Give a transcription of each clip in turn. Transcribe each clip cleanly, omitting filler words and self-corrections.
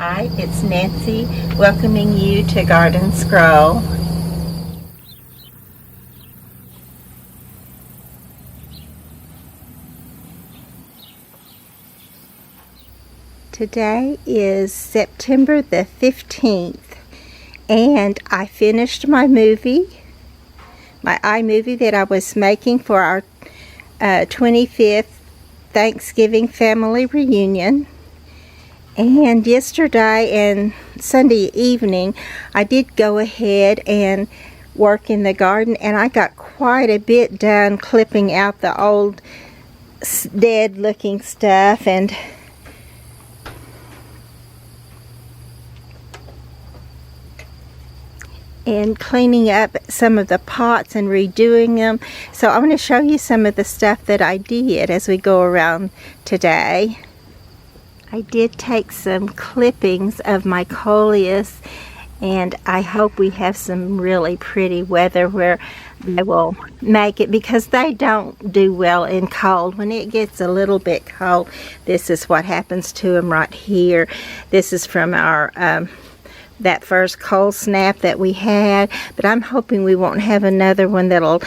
Hi, it's Nancy welcoming you to Garden Scroll. Today is September the 15th and I finished my movie, my iMovie that I was making for our 25th Thanksgiving family reunion. And yesterday and Sunday evening, I did go ahead and work in the garden, and I got quite a bit done clipping out the old dead looking stuff and cleaning up some of the pots and redoing them. So I'm going to show you some of the stuff that I did as we go around today. I did take some clippings of my coleus, and I hope we have some really pretty weather where they will make it, because they don't do well in cold. When it gets a little bit cold, this is what happens to them right here. This is from our that first cold snap that we had, but I'm hoping we won't have another one that'll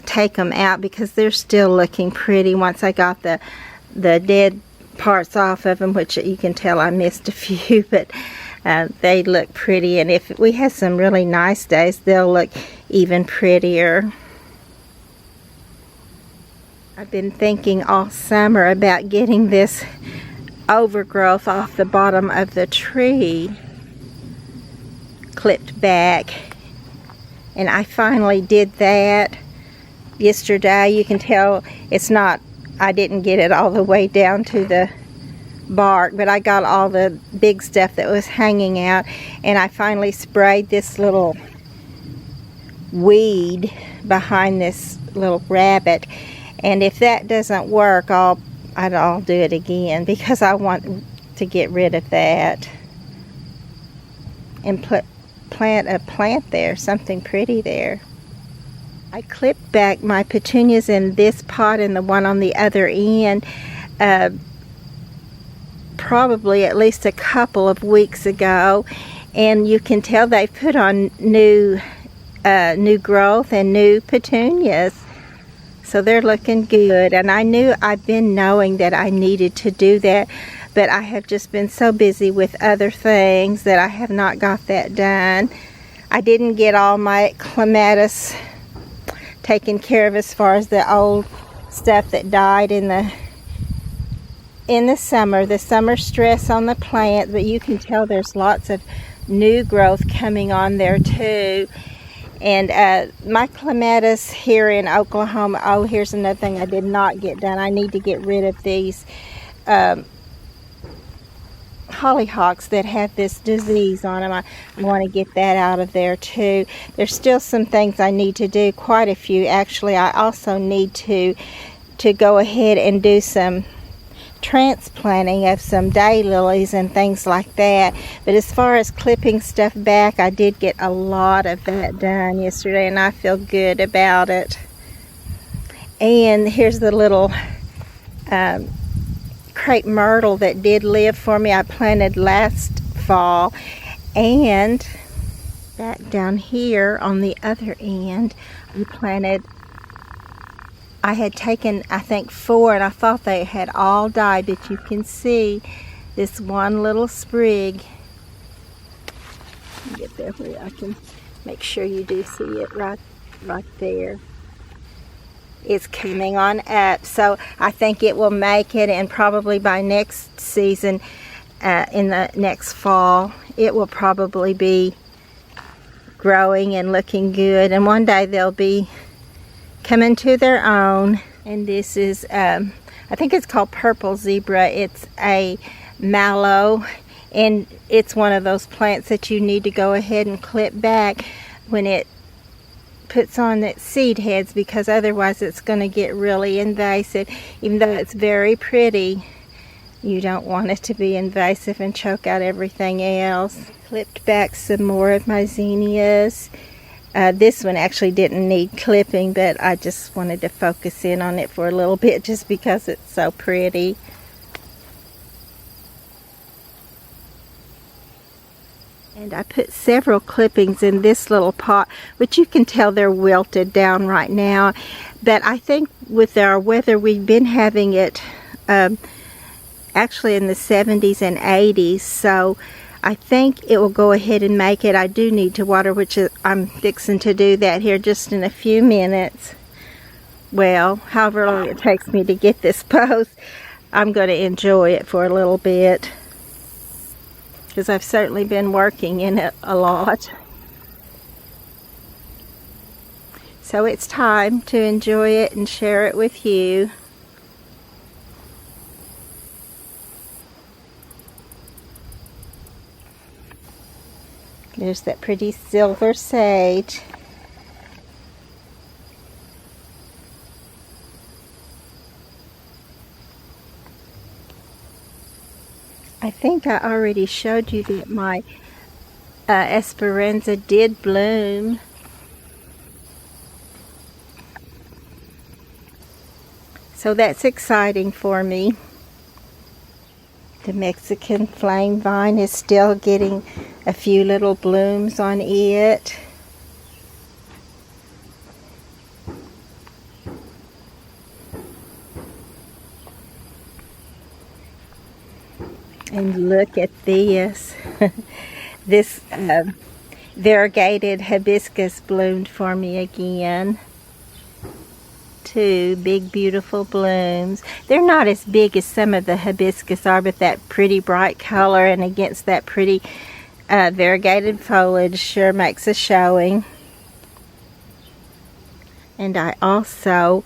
take them out, because they're still looking pretty once I got the dead parts off of them, which you can tell I missed a few, but they look pretty, and if we have some really nice days, they'll look even prettier. I've been thinking all summer about getting this overgrowth off the bottom of the tree clipped back, and I finally did that yesterday. You can tell it's not, I didn't get it all the way down to the bark, but I got all the big stuff that was hanging out, and I finally sprayed this little weed behind this little rabbit, and if that doesn't work, I'll do it again, because I want to get rid of that and plant a plant there, something pretty there. I clipped back my petunias in this pot and the one on the other end probably at least a couple of weeks ago, and you can tell they put on new growth and new petunias, so they're looking good. And I've been knowing that I needed to do that, but I have just been so busy with other things that I have not got that done. I didn't get all my clematis taken care of as far as the old stuff that died in the summer stress on the plant, but you can tell there's lots of new growth coming on there too. And my clematis here in Oklahoma, oh, here's another thing I did not get done. I need to get rid of these hollyhocks that have this disease on them. I want to get that out of there too. There's still some things I need to do, quite a few actually. I also need to go ahead and do some transplanting of some daylilies and things like that. But as far as clipping stuff back, I did get a lot of that done yesterday, and I feel good about it. And here's the little crepe myrtle that did live for me. I planted last fall, and back down here on the other end I had taken, I think, 4, and I thought they had all died, but you can see this one little sprig. Let me get there where I can make sure you do see it right there. It's coming on up, so I think it will make it, and probably by next season, in the next fall, it will probably be growing and looking good, and one day they'll be coming to their own. And this is I think it's called purple zebra. It's a mallow, and it's one of those plants that you need to go ahead and clip back when it puts on its seed heads, because otherwise it's going to get really invasive. Even though it's very pretty, you don't want it to be invasive and choke out everything else. Clipped back some more of my zinnias. This one actually didn't need clipping, but I just wanted to focus in on it for a little bit just because it's so pretty. And I put several clippings in this little pot, which you can tell they're wilted down right now. But I think with our weather, we've been having it actually in the 70s and 80s. So I think it will go ahead and make it. I do need to water, which I'm fixing to do that here just in a few minutes. Well, however long it takes me to get this post, I'm going to enjoy it for a little bit, because I've certainly been working in it a lot. So it's time to enjoy it and share it with you. There's that pretty silver sage. I think I already showed you that my Esperanza did bloom. So that's exciting for me. The Mexican flame vine is still getting a few little blooms on it. And look at this. This variegated hibiscus bloomed for me again. Two big beautiful blooms. They're not as big as some of the hibiscus are, but that pretty bright color and against that pretty variegated foliage sure makes a showing. And I also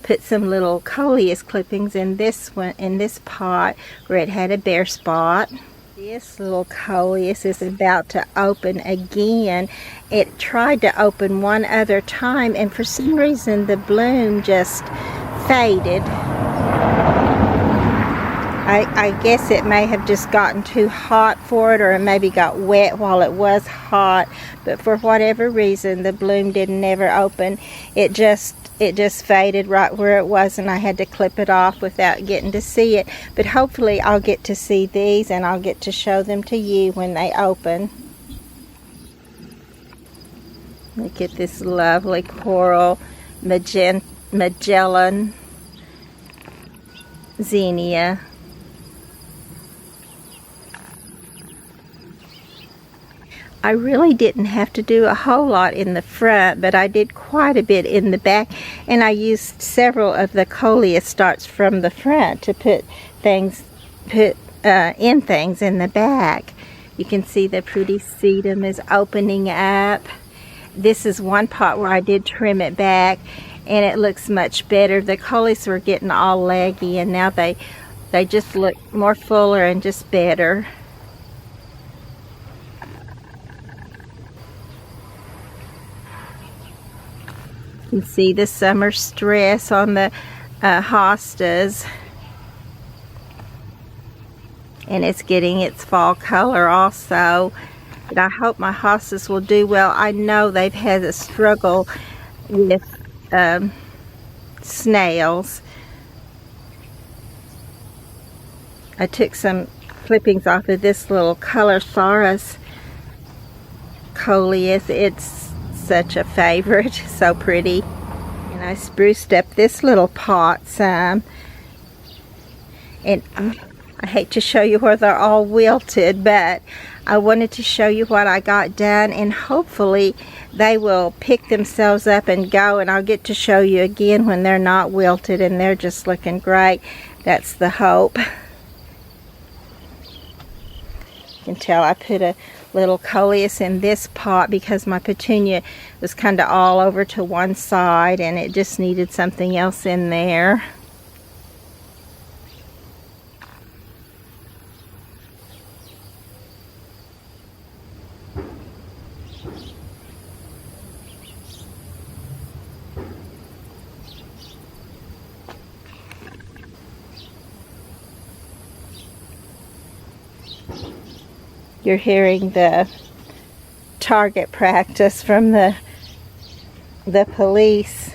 put some little coleus clippings in this one, in this pot where it had a bare spot. This little coleus is about to open again. It tried to open one other time, and for some reason the bloom just faded. I guess it may have just gotten too hot for it, or it maybe got wet while it was hot, but for whatever reason the bloom didn't never open. It just faded right where it was, and I had to clip it off without getting to see it. But hopefully I'll get to see these, and I'll get to show them to you when they open. Look at this lovely coral Magellan zinnia. I really didn't have to do a whole lot in the front, but I did quite a bit in the back, and I used several of the coleus starts from the front to put things in the back. You can see the pretty sedum is opening up. This is one pot where I did trim it back, and it looks much better. The coleus were getting all leggy, and now they just look more fuller and just better. You can see the summer stress on the hostas, and it's getting its fall color also. But I hope my hostas will do well. I know they've had a struggle with snails. I took some clippings off of this little Colorsaurus coleus. It's such a favorite, so pretty. And I spruced up this little pot some, and I hate to show you where they're all wilted, but I wanted to show you what I got done, and hopefully they will pick themselves up and go, and I'll get to show you again when they're not wilted and they're just looking great. That's the hope. You can tell I put a little coleus in this pot because my petunia was kind of all over to one side, and it just needed something else in there. You're hearing the target practice from the police,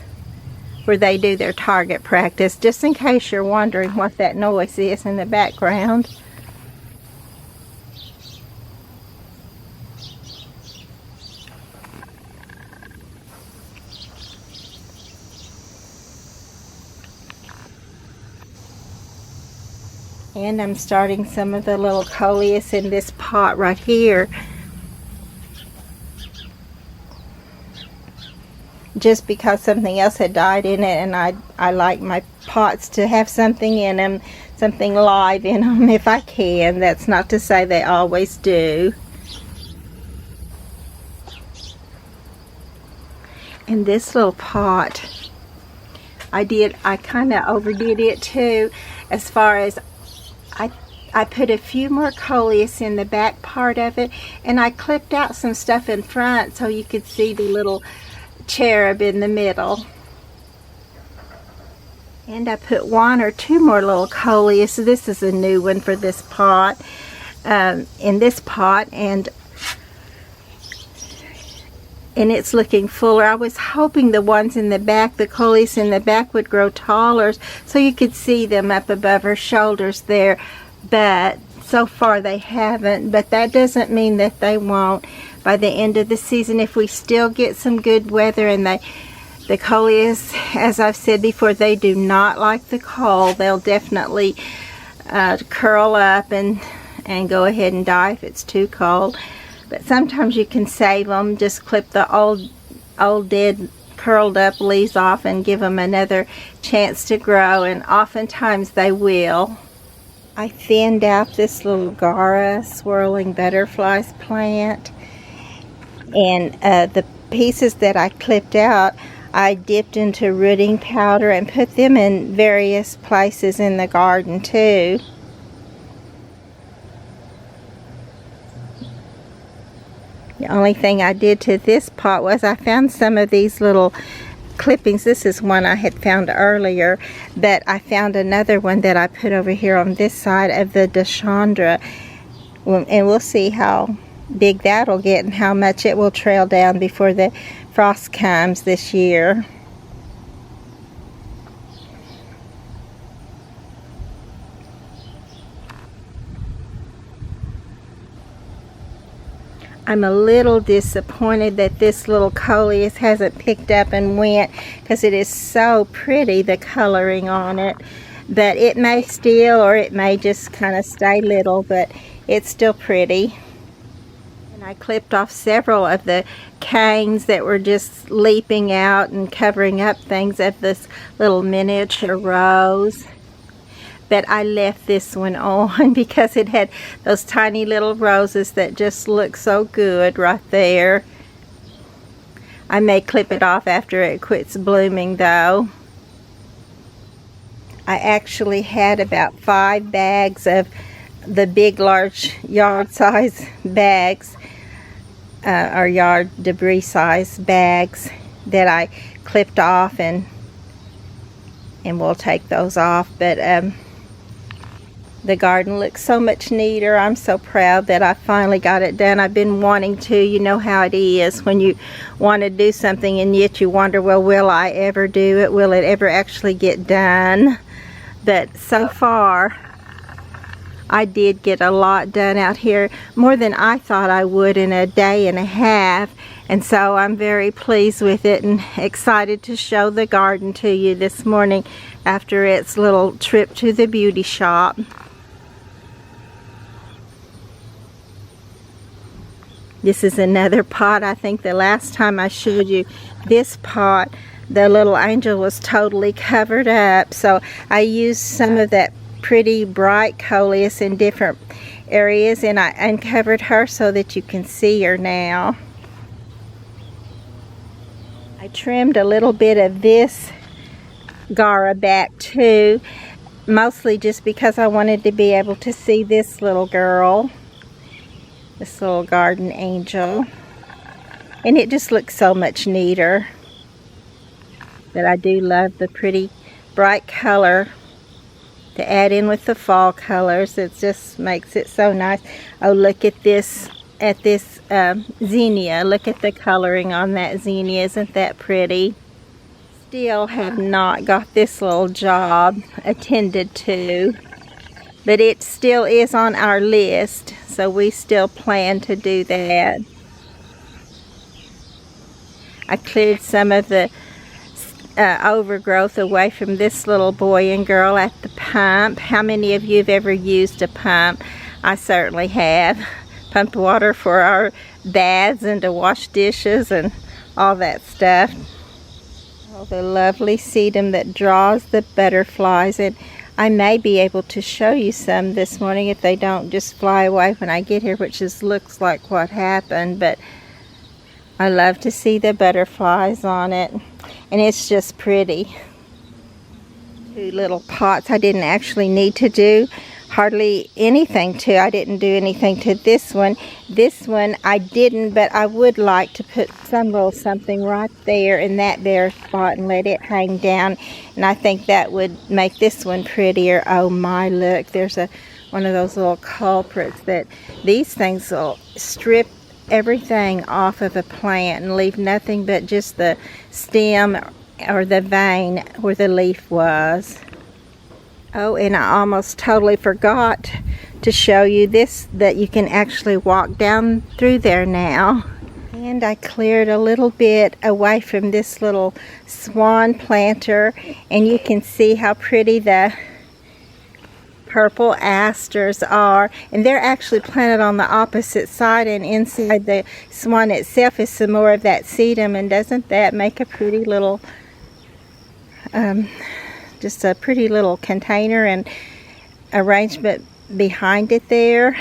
where they do their target practice, just in case you're wondering what that noise is in the background. And I'm starting some of the little coleus in this pot right here, just because something else had died in it, and I like my pots to have something in them, something live in them if I can. That's not to say they always do. In this little pot, I kind of overdid it too, as far as I put a few more coleus in the back part of it, and I clipped out some stuff in front so you could see the little cherub in the middle. And I put 1 or 2 more little coleus. This is a new one for this pot, in this pot, and it's looking fuller. I was hoping the ones in the back, the coleus in the back, would grow taller so you could see them up above her shoulders there, but so far they haven't. But that doesn't mean that they won't by the end of the season if we still get some good weather. And the coleus, as I've said before, they do not like the cold. They'll definitely curl up and go ahead and die if it's too cold. But sometimes you can save them. Just clip the old dead curled up leaves off and give them another chance to grow, and oftentimes they will. I thinned out this little Gaura swirling butterflies plant, and the pieces that I clipped out I dipped into rooting powder and put them in various places in the garden too. The only thing I did to this pot was I found some of these little clippings. This is one I had found earlier, but I found another one that I put over here on this side of the Deschandra, and we'll see how big that'll get and how much it will trail down before the frost comes this year. I'm a little disappointed that this little coleus hasn't picked up and went, because it is so pretty, the coloring on it. But it may still, or it may just kind of stay little, but it's still pretty. And I clipped off several of the canes that were just leaping out and covering up things of this little miniature rose. But I left this one on because it had those tiny little roses that just look so good right there. I may clip it off after it quits blooming though. I actually had about 5 bags of the big large yard size bags, or yard debris size bags, that I clipped off, and we'll take those off. But the garden looks so much neater. I'm so proud that I finally got it done. I've been wanting to. You know how it is when you want to do something and yet you wonder, well, will I ever do it? Will it ever actually get done? But so far, I did get a lot done out here, more than I thought I would in a day and a half. And so I'm very pleased with it and excited to show the garden to you this morning after its little trip to the beauty shop. This is another pot. I think the last time I showed you this pot, the little angel was totally covered up. So I used some of that pretty bright coleus in different areas, and I uncovered her so that you can see her now. I trimmed a little bit of this Gaura back too, mostly just because I wanted to be able to see this little girl, this little garden angel, and it just looks so much neater. But I do love the pretty bright color to add in with the fall colors. It just makes it so nice. Oh, look at this, zinnia. Look at the coloring on that zinnia. Isn't that pretty? Still have not got this little job attended to, but it still is on our list, so we still plan to do that. I cleared some of the overgrowth away from this little boy and girl at the pump. How many of you have ever used a pump? I certainly have. Pumped water for our baths and to wash dishes and all that stuff. Oh, the lovely sedum that draws the butterflies, and I may be able to show you some this morning if they don't just fly away when I get here, which just looks like what happened, but I love to see the butterflies on it, and it's just pretty. 2 little pots I didn't actually need to do hardly anything to. I didn't do anything to this one. This one I didn't, but I would like to put some little something right there in that bare spot and let it hang down, and I think that would make this one prettier. Oh my, look, there's one of those little culprits that these things will strip everything off of a plant and leave nothing but just the stem or the vein where the leaf was. Oh, and I almost totally forgot to show you this, that you can actually walk down through there now. And I cleared a little bit away from this little swan planter, and you can see how pretty the purple asters are, and they're actually planted on the opposite side, and inside the swan itself is some more of that sedum, and doesn't that make a pretty little just a pretty little container and arrangement behind it there.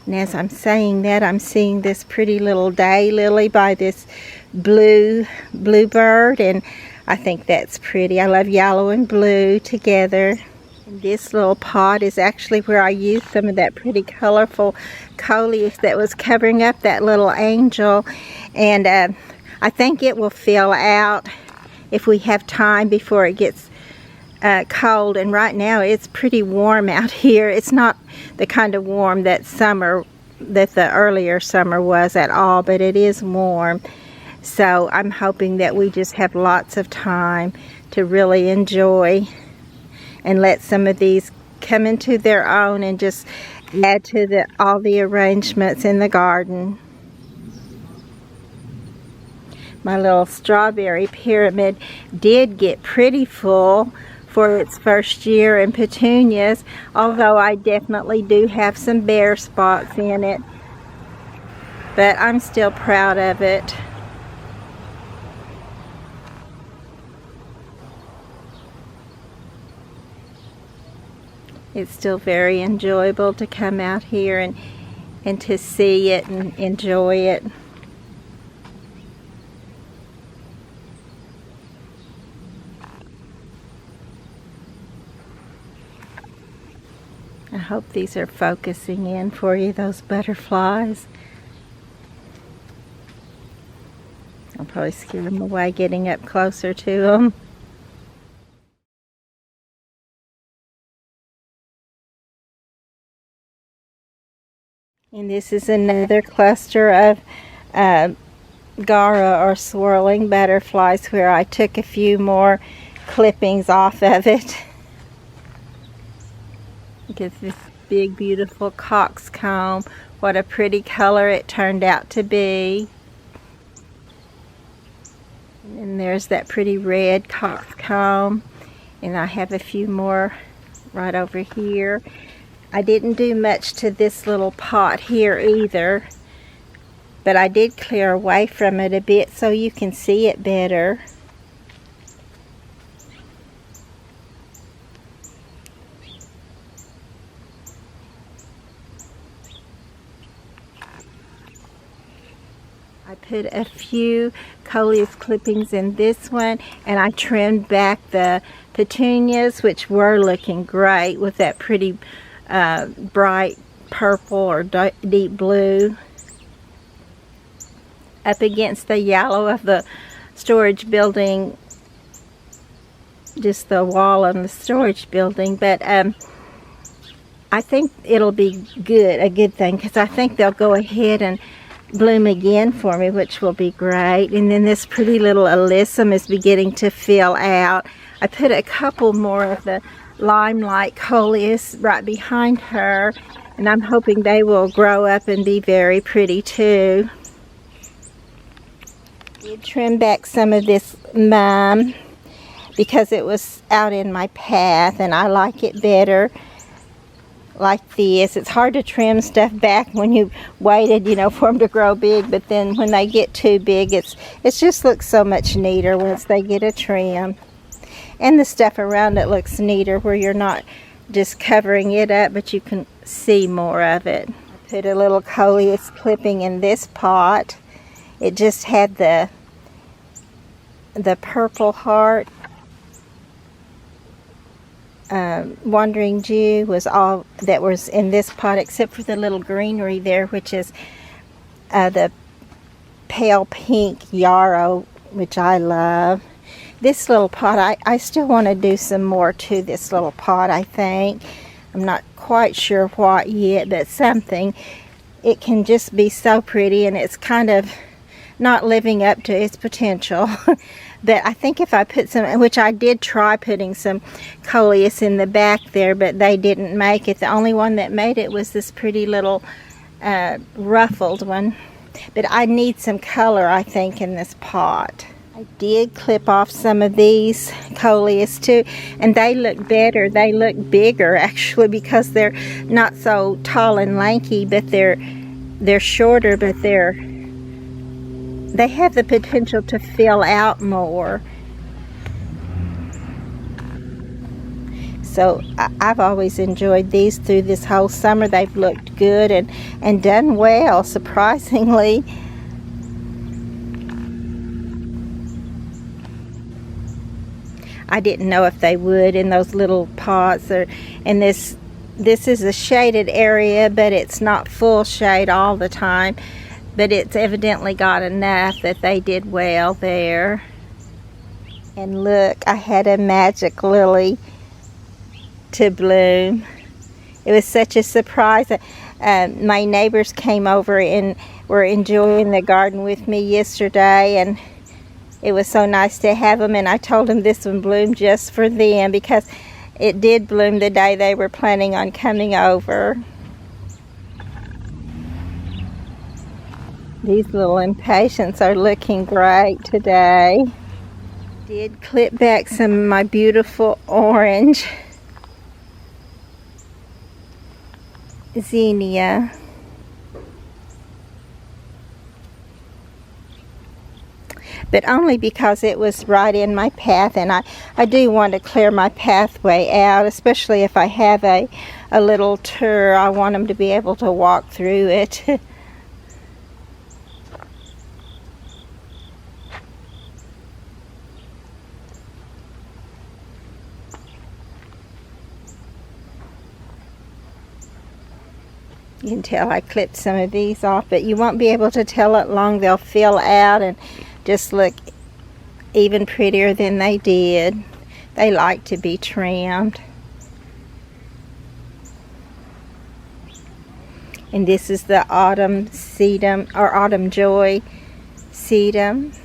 And as I'm saying that, I'm seeing this pretty little daylily by this bluebird, and I think that's pretty. I love yellow and blue together. And this little pot is actually where I used some of that pretty colorful coleus that was covering up that little angel, and I think it will fill out if we have time before it gets cold. And right now it's pretty warm out here. It's not the kind of warm that the earlier summer was at all, but it is warm. So I'm hoping that we just have lots of time to really enjoy and let some of these come into their own and just add to all the arrangements in the garden. My little strawberry pyramid did get pretty full for its first year in petunias, although I definitely do have some bare spots in it, but I'm still proud of it. It's still very enjoyable to come out here and to see it and enjoy it. I hope these are focusing in for you, those butterflies. I'll probably scare them away getting up closer to them. And this is another cluster of Gaura or swirling butterflies where I took a few more clippings off of it. Look at this big beautiful coxcomb. What a pretty color it turned out to be. And there's that pretty red coxcomb. And I have a few more right over here. I didn't do much to this little pot here either, but I did clear away from it a bit so you can see it better. I put a few coleus clippings in this one, and I trimmed back the petunias, which were looking great with that pretty bright purple or deep blue up against the yellow of the storage building, just the wall on the storage building. But I think it'll be a good thing, because I think they'll go ahead and bloom again for me, which will be great. And then this pretty little alyssum is beginning to fill out. I put a couple more of the limelight coleus right behind her, and I'm hoping they will grow up and be very pretty too. did trim back some of this mum because it was out in my path, and I like it better like this. It's hard to trim stuff back when you waited, for them to grow big, but then when they get too big, it just looks so much neater once they get a trim. And the stuff around it looks neater where you're not just covering it up, but you can see more of it. I put a little coleus clipping in this pot. It just had the purple heart. Wandering Jew was all that was in this pot, except for the little greenery there, which is the pale pink yarrow, which I love. This little pot, I still want to do some more to this little pot, I think. I'm not quite sure what yet, but something. It can just be so pretty, and it's kind of not living up to its potential. But I think if I put some, which I did try putting some coleus in the back there, but they didn't make it. The only one that made it was this pretty little ruffled one. But I need some color, I think, in this pot. I did clip off some of these coleus too, and they look better. They look bigger actually, because they're not so tall and lanky, but they're shorter, but they have the potential to fill out more. So I've always enjoyed these through this whole summer. They've looked good and done well, surprisingly. I didn't know if they would in those little pots. And this is a shaded area, but it's not full shade all the time. But it's evidently got enough that they did well there. And look, I had a magic lily to bloom. It was such a surprise. My neighbors came over and were enjoying the garden with me yesterday, and it was so nice to have them, and I told them this one bloomed just for them because it did bloom the day they were planning on coming over. These little impatiens are looking great today. Did clip back some of my beautiful orange zinnia. But only because it was right in my path, and I do want to clear my pathway out, especially if I have a little tour. I want them to be able to walk through it. You can tell I clipped some of these off, but you won't be able to tell it long. They'll fill out and just look even prettier than they did. They like to be trimmed. And this is the autumn sedum, or autumn joy sedum.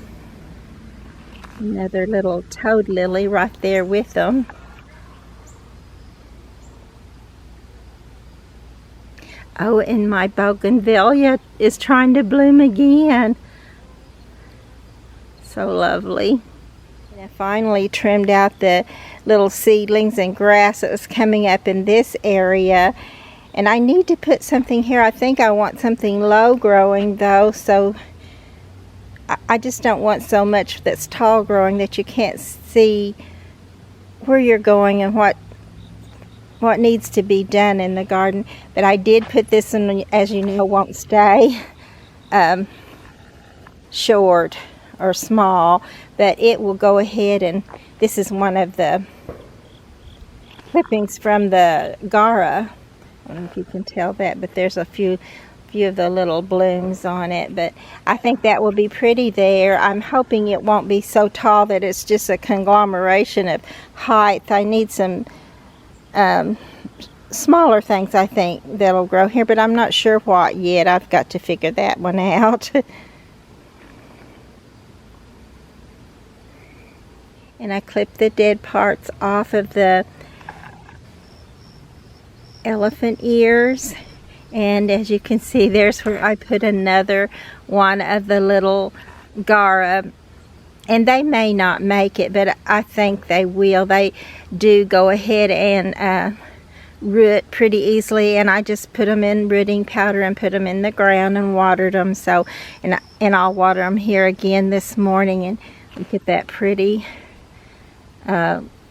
Another little toad lily right there with them. Oh, and my bougainvillea is trying to bloom again. So lovely. And I finally trimmed out the little seedlings and grass that was coming up in this area. And I need to put something here. I think I want something low growing though, so I just don't want so much that's tall growing that you can't see where you're going and what needs to be done in the garden. But I did put this in, as you know, won't stay short or small, but it will go ahead, and this is one of the clippings from the Gara. I don't know if you can tell that, but there's a few of the little blooms on it, but I think that will be pretty there. I'm hoping it won't be so tall that it's just a conglomeration of height. I need some smaller things, I think, that'll grow here, but I'm not sure what yet. I've got to figure that one out. And I clipped the dead parts off of the elephant ears, and as you can see, there's where I put another one of the little Gara, and they may not make it, but I think they will. They do go ahead and root pretty easily, and I just put them in rooting powder and put them in the ground and watered them. So, and I'll water them here again this morning. And look at that pretty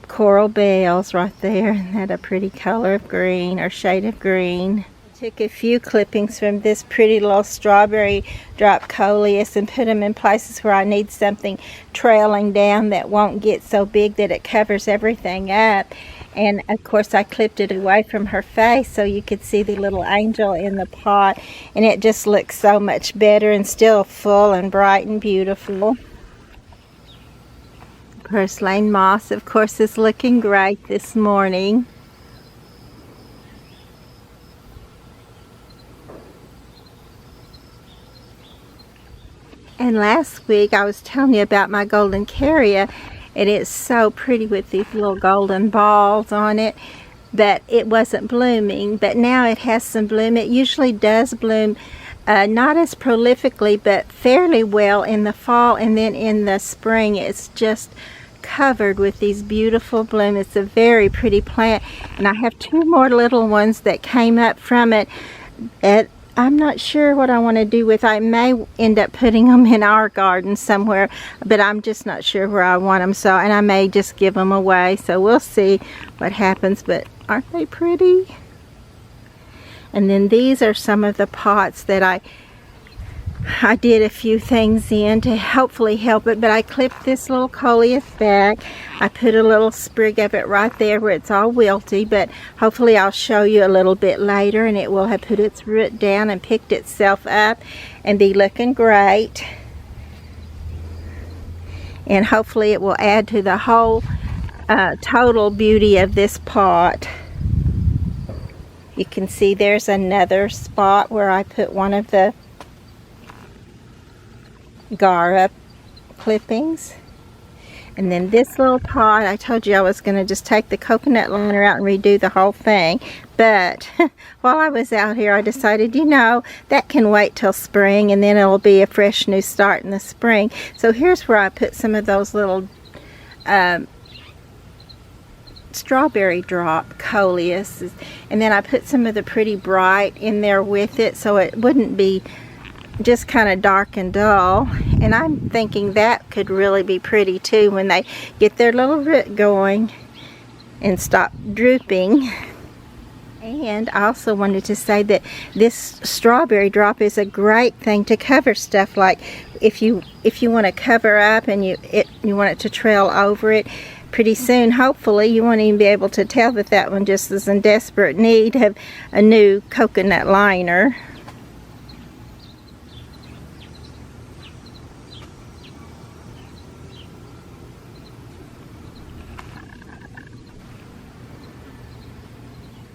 coral bells right there. Isn't that a pretty color of green or shade of green? Took a few clippings from this pretty little strawberry drop coleus and put them in places where I need something trailing down that won't get so big that it covers everything up. And of course I clipped it away from her face so you could see the little angel in the pot, and it just looks so much better and still full and bright and beautiful. Purslane moss, of course, is looking great this morning. And last week I was telling you about my golden carrier, and it's so pretty with these little golden balls on it, but it wasn't blooming. But now it has some bloom. It usually does bloom not as prolifically, but fairly well in the fall, and then in the spring it's just covered with these beautiful blooms. It's a very pretty plant, and I have two more little ones that came up from it. I'm not sure what I want to do with. I may end up putting them in our garden somewhere, but I'm just not sure where I want them. So, and I may just give them away. So we'll see what happens. But aren't they pretty? And then these are some of the pots that I did a few things in to hopefully help it, but I clipped this little coleus back. I put a little sprig of it right there where it's all wilty, but hopefully I'll show you a little bit later, and it will have put its root down and picked itself up and be looking great. And hopefully it will add to the whole total beauty of this pot. You can see there's another spot where I put one of the Gara clippings. And then this little pot, I told you I was going to just take the coconut liner out and redo the whole thing, but while I was out here I decided, you know, that can wait till spring, and then it'll be a fresh new start in the spring. So here's where I put some of those little strawberry drop coleus, and then I put some of the pretty bright in there with it so it wouldn't be just kind of dark and dull. And I'm thinking that could really be pretty too when they get their little root going and stop drooping. And I also wanted to say that this strawberry drop is a great thing to cover stuff, like if you want to cover up and you want it to trail over it. Pretty soon, hopefully, you won't even be able to tell that that one just is in desperate need of a new coconut liner.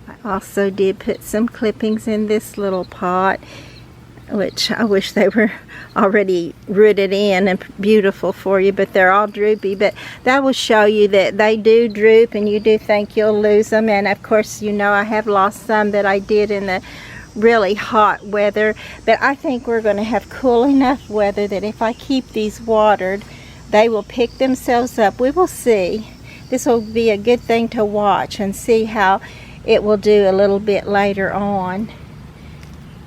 I also did put some clippings in this little pot, which I wish they were already rooted in and beautiful for you, but they're all droopy. But that will show you that they do droop, and you do think you'll lose them. And of course, you know, I have lost some that I did in the really hot weather, but I think we're going to have cool enough weather that if I keep these watered, they will pick themselves up. We will see. This will be a good thing to watch and see how it will do a little bit later on.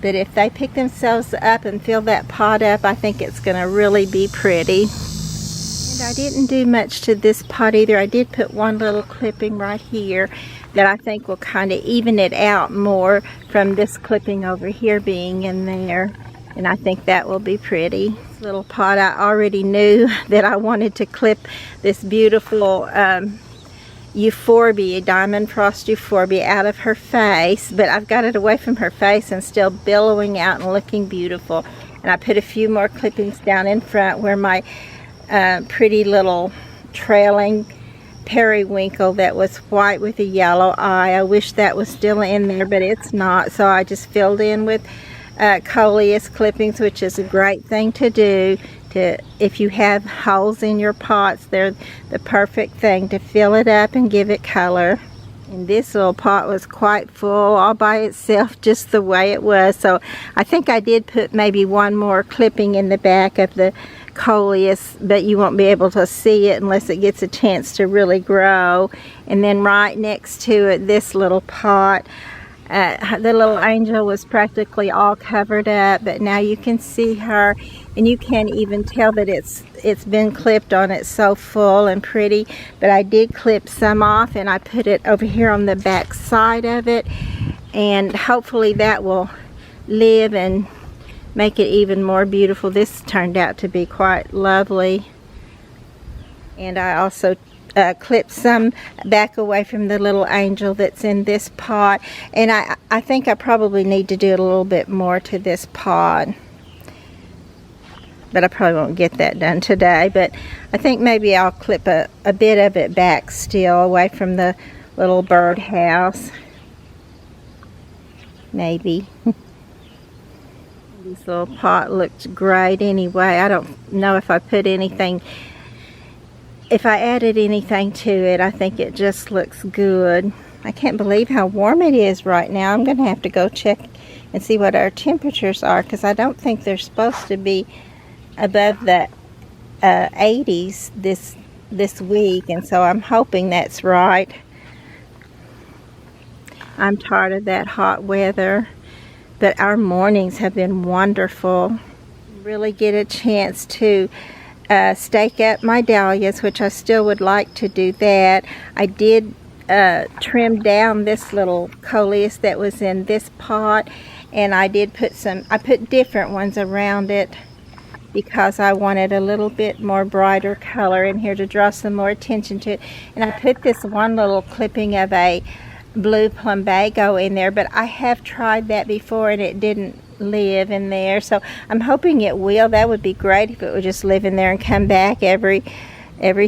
But if they pick themselves up and fill that pot up, I think it's going to really be pretty. And I didn't do much to this pot either. I did put one little clipping right here that I think will kind of even it out more from this clipping over here being in there. And I think that will be pretty. This little pot, I already knew that I wanted to clip this beautiful euphorbia, diamond frost euphorbia, out of her face, but I've got it away from her face and still billowing out and looking beautiful. And I put a few more clippings down in front where my pretty little trailing periwinkle that was white with a yellow eye. I wish that was still in there, but it's not, so I just filled in with coleus clippings, which is a great thing to do. If you have holes in your pots, they're the perfect thing to fill it up and give it color. And this little pot was quite full all by itself, just the way it was. So I think I did put maybe one more clipping in the back of the coleus, but you won't be able to see it unless it gets a chance to really grow. And then right next to it, this little pot, the little angel was practically all covered up, but now you can see her, and you can't even tell that it's been clipped on. It's so full and pretty. But I did clip some off, and I put it over here on the back side of it, and hopefully that will live and make it even more beautiful. This turned out to be quite lovely. And I also clip some back away from the little angel that's in this pot, and I think I probably need to do a little bit more to this pot, but I probably won't get that done today. But I think maybe I'll clip a bit of it back still away from the little birdhouse, maybe. This little pot looks great anyway. I don't know if I put anything, if I added anything to it. I think it just looks good. I can't believe how warm it is right now. I'm going to have to go check and see what our temperatures are, because I don't think they're supposed to be above the 80s this week, and so I'm hoping that's right. I'm tired of that hot weather, but our mornings have been wonderful. Really get a chance to stake up my dahlias, which I still would like to do that. I did trim down this little coleus that was in this pot, and I did put I put different ones around it because I wanted a little bit more brighter color in here to draw some more attention to it. And I put this one little clipping of a blue plumbago in there, but I have tried that before and it didn't live in there, so I'm hoping it will. That would be great if it would just live in there and come back every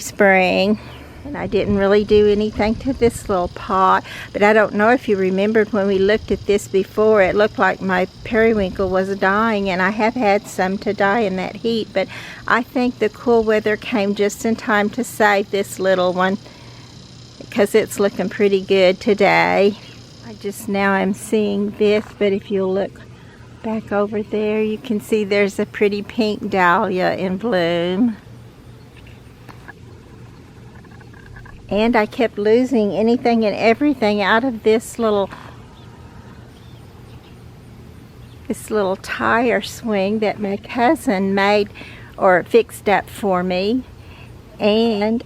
spring. And I didn't really do anything to this little pot, but I don't know if you remembered when we looked at this before, it looked like my periwinkle was dying, and I have had some to die in that heat, but I think the cool weather came just in time to save this little one, because it's looking pretty good today. I just now am seeing this, but if you'll look back over there, you can see there's a pretty pink dahlia in bloom. And I kept losing anything and everything out of this little tire swing that my cousin made or fixed up for me, and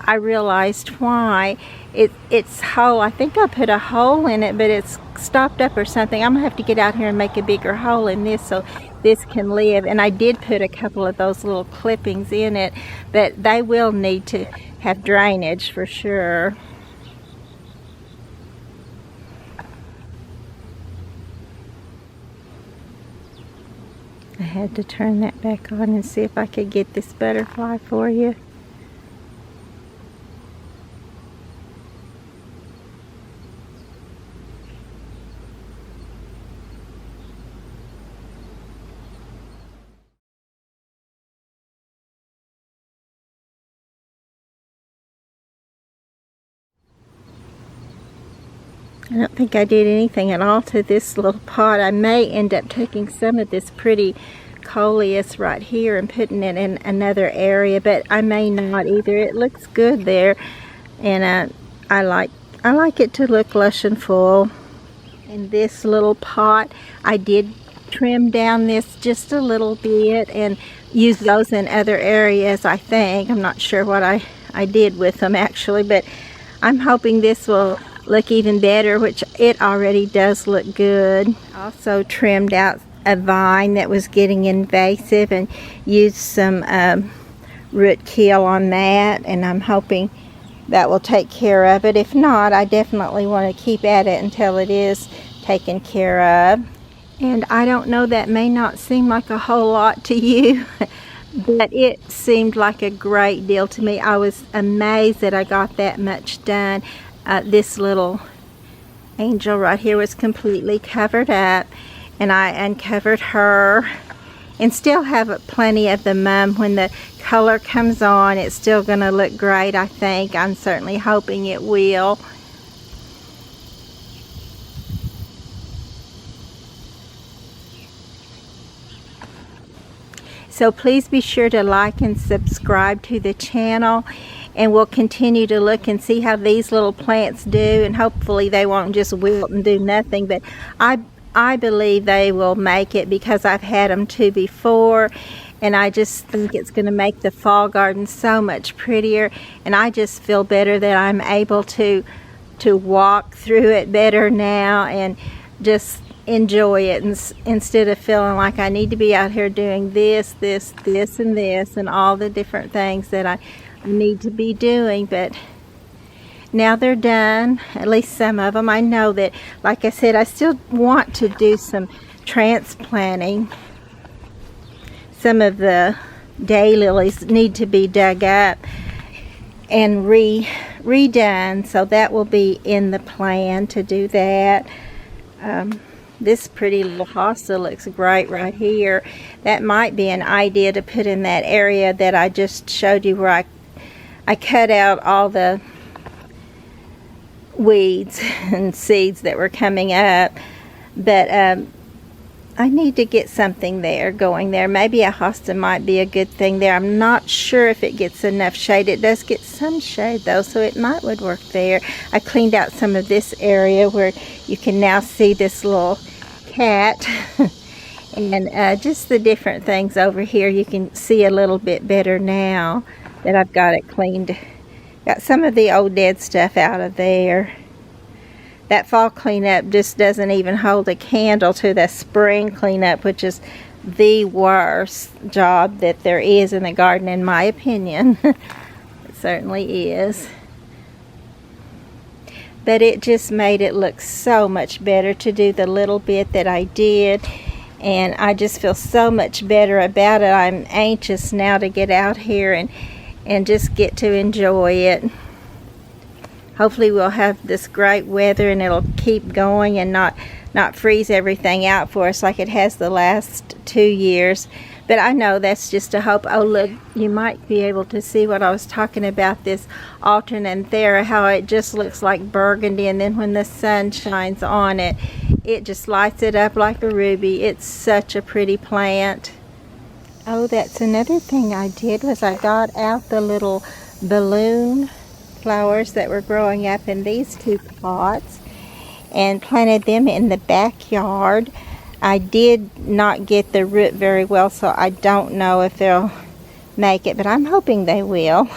I realized why. It's whole. I think I put a hole in it, but it's stopped up or something. I'm gonna have to get out here and make a bigger hole in this so this can live. And I did put a couple of those little clippings in it, but they will need to have drainage for sure. I had to turn that back on and see if I could get this butterfly for you. I don't think I did anything at all to this little pot. I may end up taking some of this pretty coleus right here and putting it in another area, but I may not either. It looks good there, and I like it to look lush and full. In this little pot, I did trim down this just a little bit and use those in other areas, I think. I'm not sure what I did with them actually, but I'm hoping this will look even better, which it already does look good. Also trimmed out a vine that was getting invasive and used some root kill on that, and I'm hoping that will take care of it. If not, I definitely want to keep at it until it is taken care of. And I don't know, that may not seem like a whole lot to you, but it seemed like a great deal to me. I was amazed that I got that much done. This little angel right here was completely covered up, and I uncovered her and still have plenty of the mum. When the color comes on, it's still going to look great, I think. I'm certainly hoping it will. So please be sure to like and subscribe to the channel, and we'll continue to look and see how these little plants do, and hopefully they won't just wilt and do nothing, but I believe they will make it because I've had them too before, and I just think it's going to make the fall garden so much prettier, and I just feel better that I'm able to walk through it better now and just enjoy it, instead of feeling like I need to be out here doing this, and all the different things that I need to be doing. But now they're done, at least some of them. I know that, like I said, I still want to do some transplanting. Some of the daylilies need to be dug up and redone, so that will be in the plan to do that. This pretty little hosta looks great right here. That might be an idea to put in that area that I just showed you, where I cut out all the weeds and seeds that were coming up. But I need to get something there going there. Maybe a hosta might be a good thing there. I'm not sure if it gets enough shade. It does get some shade though, so it would work there. I cleaned out some of this area where you can now see this little cat and just the different things over here you can see a little bit better now that I've got it cleaned. Got some of the old dead stuff out of there. That fall cleanup just doesn't even hold a candle to the spring cleanup, which is the worst job that there is in the garden, in my opinion. It certainly is. But it just made it look so much better to do the little bit that I did, and I just feel so much better about it. I'm anxious now to get out here and just get to enjoy it. Hopefully we'll have this great weather and it'll keep going and not freeze everything out for us like it has the last 2 years. But I know that's just a hope. Oh look, you might be able to see what I was talking about, this alternanthera, how it just looks like burgundy, and then when the sun shines on it, it just lights it up like a ruby. It's such a pretty plant. Oh, that's another thing I did, was I got out the little balloon flowers that were growing up in these 2 pots and planted them in the backyard. I did not get the root very well, so I don't know if they'll make it, but I'm hoping they will.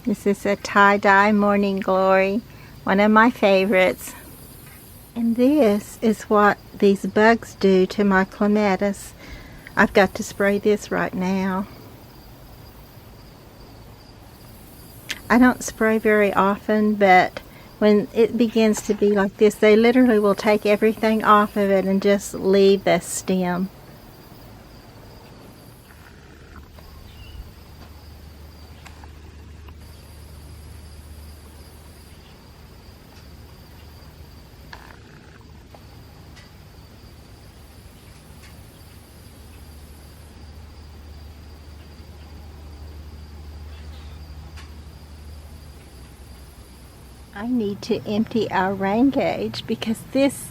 This is a tie-dye morning glory, one of my favorites. And this is what these bugs do to my clematis. I've got to spray this right now. I don't spray very often, but when it begins to be like this, they literally will take everything off of it and just leave the stem. I need to empty our rain gauge because this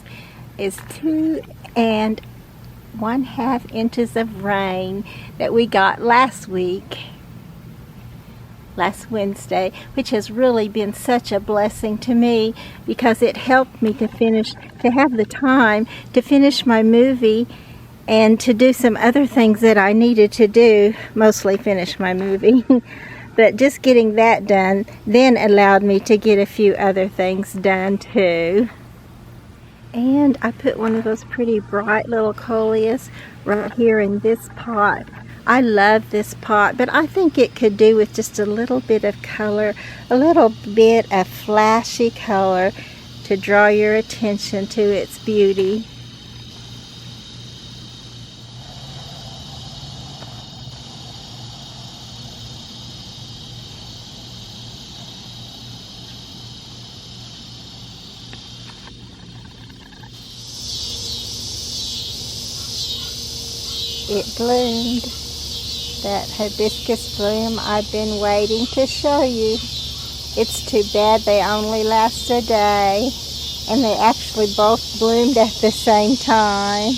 is 2 1/2 inches of rain that we got last Wednesday, which has really been such a blessing to me because it helped me to have the time to finish my movie and to do some other things that I needed to do, mostly finish my movie. But just getting that done then allowed me to get a few other things done too. And I put one of those pretty bright little coleus right here in this pot. I love this pot, but I think it could do with just a little bit of color, a little bit of flashy color to draw your attention to its beauty. it bloomed. That hibiscus bloom I've been waiting to show you. It's too bad they only last a day, and they actually both bloomed at the same time.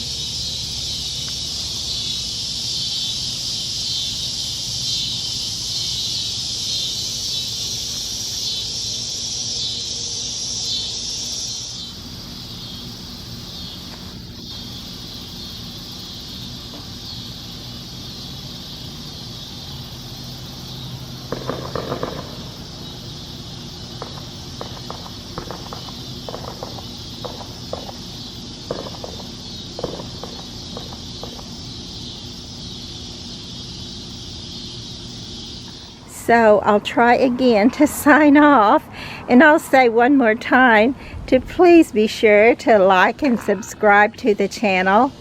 So I'll try again to sign off, and I'll say one more time to please be sure to like and subscribe to the channel.